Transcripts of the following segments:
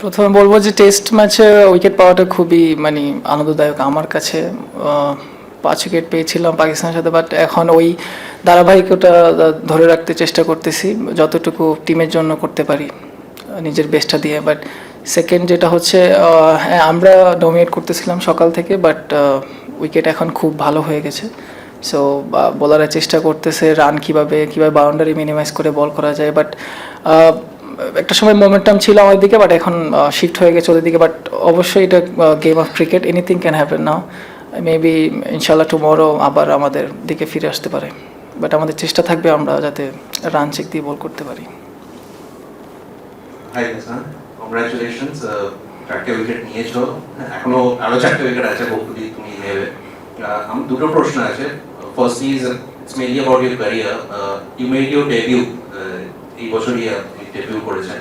প্রথমে বলবো যে টেস্ট ম্যাচে উইকেট পাওয়াটা খুবই মানে আনন্দদায়ক আমার কাছে। 5 উইকেট পেয়েছিলাম পাকিস্তানের সাথে, বাট এখন ওই ধারাবাহিকতা ধরে রাখতে চেষ্টা করতেছি যতটুকু টিমের জন্য করতে পারি নিজের বেস্টটা দিয়ে। বাট সেকেন্ড যেটা হচ্ছে, হ্যাঁ আমরা ডমিনেট করতেছিলাম সকাল থেকে, বাট উইকেট এখন খুব ভালো হয়ে গেছে। সো বোলাররা চেষ্টা করতেছে রান কীভাবে বাউন্ডারি মিনিমাইজ করে বল করা যায়। বাট একটা সময় মোমেন্টাম ছিল আমার দিকে, বাট এখন শিফট হয়ে গেছে ওদের দিকে। বাট অবশ্যই এটা game of cricket, anything can happen now. Maybe ইনশাল্লাহ টুমরো আবার আমাদের দিকে ফিরে আসতে পারে, বাট আমাদের চেষ্টা থাকবে আমরা যাতে রান চেক দিয়ে বল করতে পারি। হাই হাসান, কংগ্রাচুলেশনস, 4টে উইকেট নিয়েছো, এখনো আরো 4টে উইকেট আছে, হোপফুলি তুমি নেবে। আমার দুটো প্রশ্ন আছে। Firstly is it's mainly about your career. You made your debut এই বছরই আপনি ডেবিউ করেছেন,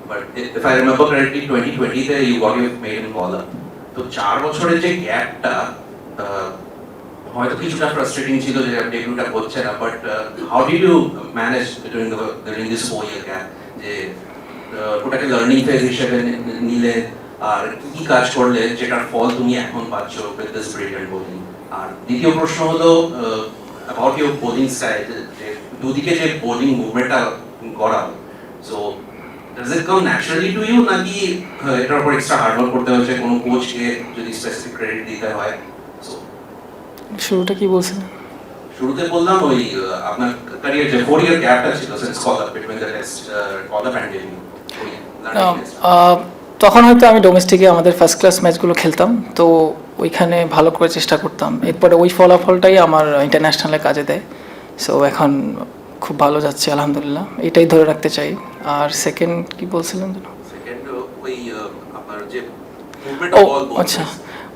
but if I remember correctly 2020 তে you got your made in bowler. তো 4 বছরের যে গ্যাপটা হয়তো কিছুটা ফ্রাস্ট্রেটিং ছিল যে ডেবিউটা হচ্ছে না, but how did you manage during this 4 year gap, যে ওটাকে লার্নিং ফেজ হিসেবে নিলে আর কি কাজ করলে যেটার ফল তুমি এখন পাচ্ছ উইথ দিস ব্রিলিয়ান্ট বোলিং? আর দ্বিতীয় প্রশ্ন হলো অ্যাবাউট ইউর বোলিং স্টাইল, যে দুদিকে যে বোলিং মুভমেন্টটা করা, so does it come naturally to you, নাকি এটার উপর এক্সট্রা হার্ডওয়ার্ক করতে হচ্ছে, কোনো কোচকে যদি স্পেসিফিক ক্রেডিট দিতে হয়? শুরুটা কি বলছেন? শুরুতে বললাম ওই আপনার ক্যারিয়ার যে 4 ইয়ার গ্যাপটা ছিল since call up between the test call up and debut, তখন হয়তো আমি ডোমেস্টিকে আমাদের ফার্স্ট ক্লাস ম্যাচগুলো খেলতাম, তো ওইখানে ভালো করে চেষ্টা করতাম। এরপরে ওই ফলাফলটাই আমার ইন্টারন্যাশনালে কাজে দেয়। সো এখন খুব ভালো যাচ্ছে আলহামদুলিল্লাহ, এটাই ধরে রাখতে চাই। আর সেকেন্ড কি বলছিলেন যেন? সেকেন্ড ওই আপনার যে ও আচ্ছা,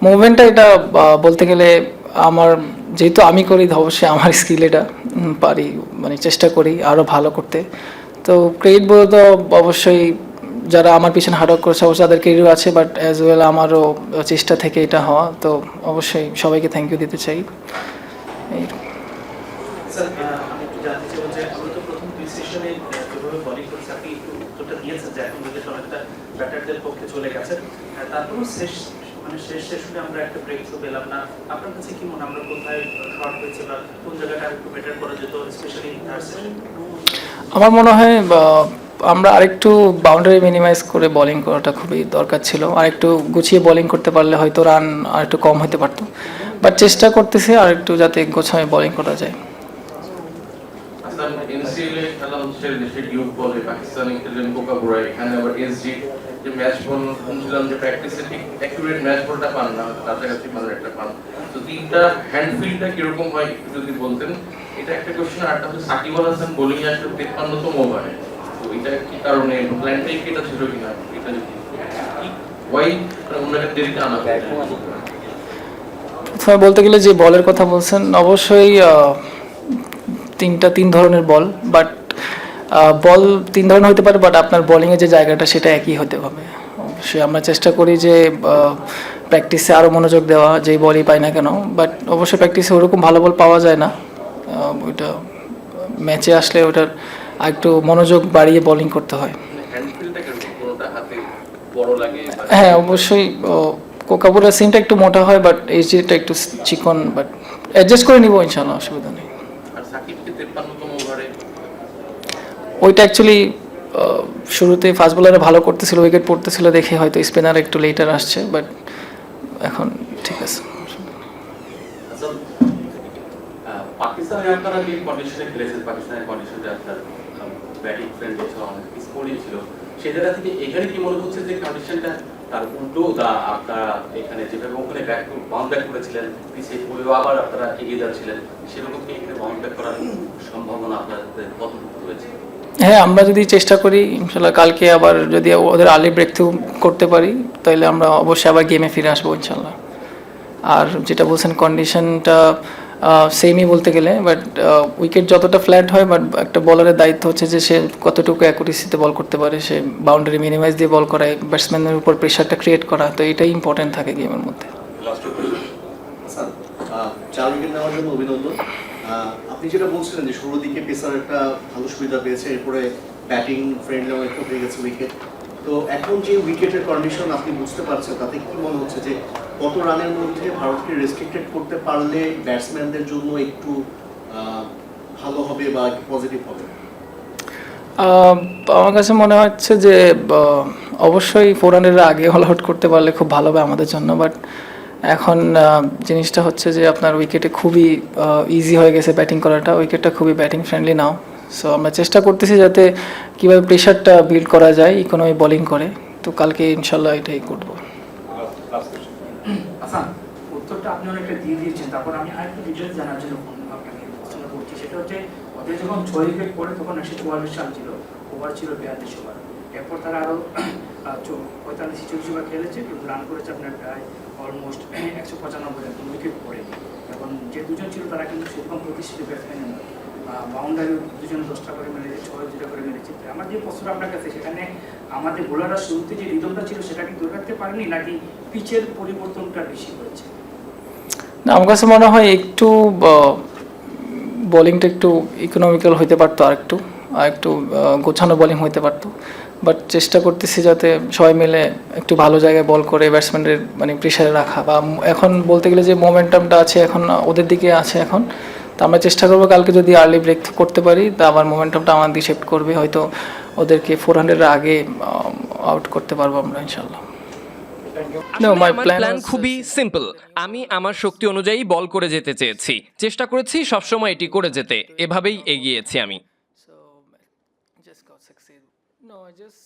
মুভমেন্টটা এটা বলতে গেলে আমার, যেহেতু আমি করি অবশ্যই আমার স্কিল এটা পারি, মানে চেষ্টা করি আরও ভালো করতে। তো ক্রেডিট বলতে তো অবশ্যই যারা আমার পিছনে হার্ডওয়ার্ক করেছে অবশ্যই তাদের ক্রেডিট আছে, বাট অ্যাজ ওয়েল আমারও চেষ্টা থেকে এটা হওয়া, তো অবশ্যই সবাইকে থ্যাংক ইউ দিতে চাই। এই স্যার, আমি একটু জানতে চাই যে আমরা তো প্রথম 2 সেশনে যেভাবে বোলিং করেছি আপনি একটু উত্তরটা দিয়েছেন যে এখন যদি অনেকটা ব্যাটারদের পক্ষে চলে গেছেন, তারপরেও শেষ সেশনে আমরা একটা ব্রেক থ্রু পেলাম না। আপনার কাছে কি মনে, আমরা কোথায় শর্ট হয়েছে বা কোন জায়গাটা একটু বেটার করা যেত, স্পেশালি থার্ড সেশন? আমার মনে হয় আমরা আরেকটু বাউন্ডারি মিনিমাইজ করে বোলিং করাটা খুবই দরকার ছিল। আরেকটু গুছিয়ে বোলিং করতে পারলে হয়তো রান আরেকটু কম হতে পারতো, বাট চেষ্টা করতেছি আরেকটু যাতে গোছায় বোলিং করা যায়। এনসিএল খেলা হচ্ছে দেশের ইউথ বলে, পাকিস্তানি খেলেন কোকাবুরা, এখানে আবার এসজি যে ম্যাচ বল শুনছিলাম যে প্র্যাকটিসে ঠিক অ্যাকুরেট ম্যাচ বলটা পান না, কাছাকাছি মানে একটা পান। তো তিনটা হ্যান্ডফিল্ডটা কিরকম হয় একটু যদি বলতেন, এটা একটা কোশ্চেন। আরটা হচ্ছে সাকিব আল হাসান বোলিং আসলে 53তম ওভারে, তো এটা কি কারণে প্ল্যানটাই কি এটা ছিল কিনা, এটা যদি ওয়াই ওনাকে দেরিতে আনা হয়? প্রথমে বলতে গেলে যে বলের কথা বলছেন, অবশ্যই তিন ধরনের বল, বাট বল 3 ধরনের হতে পারে, বাট আপনার বোলিংয়ের যে জায়গাটা সেটা একই হতে হবে। অবশ্যই আমরা চেষ্টা করি যে প্র্যাকটিসে আরও মনোযোগ দেওয়া, যেই বলই পাই না কেন, বাট অবশ্যই প্র্যাকটিসে ওরকম ভালো বল পাওয়া যায় না। ওইটা ম্যাচে আসলে ওটার একটু মনোযোগ বাড়িয়ে বোলিং করতে হয়। হ্যাঁ অবশ্যই, কোকাবুরার সিমটা একটু মোটা হয়, বাট এইচডিটা একটু চিকন, বাট অ্যাডজাস্ট করে নিব ইনশাআল্লাহ, অসুবিধা নেই। ওইটা অ্যাকচুয়ালি শুরুতে ফাস্ট বোলারে ভালো করতেছিল, উইকেট পড়তেছিল দেখে হয়তো স্পিনার একটু লেটার আসছে, বাট এখন ঠিক আছে। পাকিস্তানে আপনারা যে কন্ডিশনে খেলেছেন, পাকিস্তানের কন্ডিশনে আপনার ব্যাটিং ফ্রেন্ড অনেক স্কোরিং ছিল, সেই জায়গা থেকে এখানে কি মনে হচ্ছে যে কন্ডিশনটা তার উল্টো, আপনারা এখানে যেভাবে ওখানে বাউন্ড ব্যাক করেছিলেন পিছিয়ে পড়েও আবার আপনারা এগিয়ে যাচ্ছিলেন, সেরকম কি এখানে বাউন্ড ব্যাক করার সম্ভাবনা আপনাদের কতটুকু রয়েছে? হ্যাঁ, আমরা যদি চেষ্টা করি ইনশাল্লাহ কালকে আবার যদি ওদের আর্লি ব্রেক থ্রু করতে পারি তাহলে আমরা অবশ্যই আবার গেমে ফিরে আসবো ইনশাল্লাহ। আর যেটা বলছেন কন্ডিশনটা সেমই বলতে গেলে, বাট উইকেট যতটা ফ্ল্যাট হয়, বাট একটা বলারের দায়িত্ব হচ্ছে যে সে কতটুকু অ্যাকুরেসিতে বল করতে পারে, সে বাউন্ডারি মিনিমাইজ দিয়ে বল করায়, ব্যাটসম্যানের উপর প্রেশারটা ক্রিয়েট করা, তো এটাই ইম্পর্টেন্ট থাকে গেমের মধ্যে। 4 উইকেট নেওয়ার জন্য অভিনন্দন। আপনি যেটা বলছিলেন যে শুরুর দিকে পেসার একটা ভালো সুবিধা পেয়েছে, এরপরে ব্যাটিং ফ্রেন্ডলিও একটু হয়ে গেছে উইকেট, তো এখন যে উইকেটের কন্ডিশন আপনি বুঝতে পারছেন, তাতে কি মনে হচ্ছে যে কত রানের মধ্যে ভারতকে রেস্ট্রিক্টেড করতে পারলে ব্যাটসম্যানদের জন্য একটু ভালো হবে বা একটু পজিটিভ হবে? আমার কাছে মনে হচ্ছে যে অবশ্যই 400-এর আগে অল আউট করতে পারলে খুব ভালো হবে আমাদের জন্য, বাট এখন জিনিসটা হচ্ছে যে আপনার উইকেটে খুবই ইজি হয়ে গেছে ব্যাটিং করাটা, উইকেটটা খুবই ব্যাটিং ফ্রেন্ডলি নাও। সো আমরা চেষ্টা করতেছি যাতে কীভাবে প্রেশারটা বিল্ড করা যায় ইকোনমি বোলিং করে, তো কালকে ইনশাল্লাহ এটাই করবো। আচ্ছা, উত্তরটা আপনি অনেকটা দিয়ে দিয়েছেন, তারপর আমি আরেকটু ডিটেলস জানার জন্য আপনাকে প্রশ্ন করছি। সেটা হচ্ছে ওদের যখন 6 উইকেট পড়ে তখন 144 রান ছিল, ওভার ছিল 42 ওভার। এরপর তারা আরও 45-46 ওভার খেলেছে, কিন্তু রান করেছে আপনার প্রায় অলমোস্ট 195 রান, উইকেট পড়ে। এখন যে দুজন ছিল তারা কিন্তু সেরকম প্রতিষ্ঠিত ব্যাটসম্যান নয়, বাউন্ডারি দুজন 10টা করে মেরেছে, 6 করে মেরেছে। আমার যে প্রশ্নটা আপনার কাছে, সেখানে আমাদের বোলাররা শুরুতে যে রিদমটা ছিল সেটা কি ধরে রাখতে পারেনি, নাকি পিচের পরিবর্তনটা বেশি হয়েছে? না, আমার কাছে মনে হয় একটু বোলিংটা একটু ইকোনমিক্যাল হতে পারতো, আর একটু গোছানো বোলিং হতে পারতো, বাট চেষ্টা করতেছি যাতে সবাই মিলে একটু ভালো জায়গায় বল করে ব্যাটসম্যানদের মানে প্রেশারে রাখা, বা এখন বলতে গেলে যে মোমেন্টামটা আছে এখন ওদের দিকে আছে এখন, তো আমরা চেষ্টা করবো কালকে যদি আর্লি ব্রেক করতে পারি তা আবার মোমেন্টামটা আমাদের দিকে শিফট করবে, হয়তো ওদেরকে 400-এর আগে আউট করতে পারবো আমরা ইনশাল্লাহ। আসলে আমার প্ল্যান খুবই সিম্পল। আমি আমার শক্তি অনুযায়ী বল করে যেতে চেয়েছি, চেষ্টা করেছি সবসময় এটি করে যেতে, এভাবেই এগিয়েছি আমি। So just got succeed. No, I just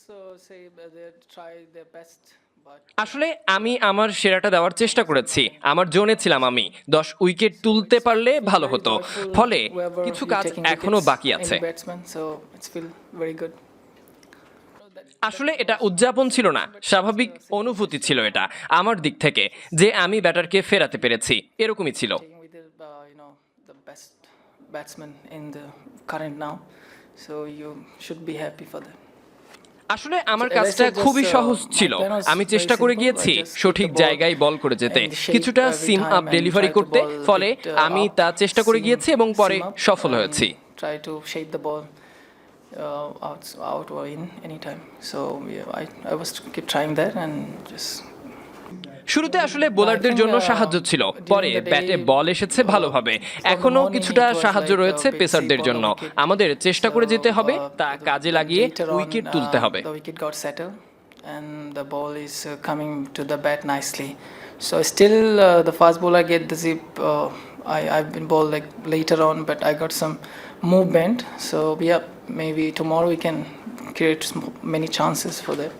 say they try their best, but আসলে আমি আমার সেরাটা দেওয়ার চেষ্টা করেছি, আমার জোনে ছিলাম আমি। 10 উইকেট তুলতে পারলে ভালো হতো, ফলে কিছু কাজ এখনো বাকি আছে। So it's feel very good. আসলে এটা উদযাপন ছিল না, স্বাভাবিক অনুভূতি ছিল এটা আমার দিক থেকে, যে আমি ব্যাটারকে ফেরাতে পেরেছি, এরকমই ছিল। Taking with the best batsman in the current now, so you should be happy for that. আসলে আমার কাজটা খুবই সহজ ছিল, আমি চেষ্টা করে গিয়েছি সঠিক জায়গায় বল করে যেতে, কিছুটা সিম আপ ডেলিভারি করতে, ফলে আমি তা চেষ্টা করে গিয়েছি এবং পরে সফল হয়েছি। Try to shape the ball out or in anytime. So I was keep trying that and just. শুরুতে আসলে বোলারদের জন্য সাহায্য ছিল, পরে ব্যাটে বল এসেছে ভালোভাবে, এখনো কিছুটা সাহায্য রয়েছে পেসারদের জন্য। আমাদের চেষ্টা করে যেতে হবে, তা কাজে লাগিয়ে উইকেট তুলতে হবে। The wicket got settled and the ball is coming to the bat nicely. So still the fast bowler get the zip. I've been bowled like later on, but I got some movement. So yeah, maybe tomorrow we can create many chances for that.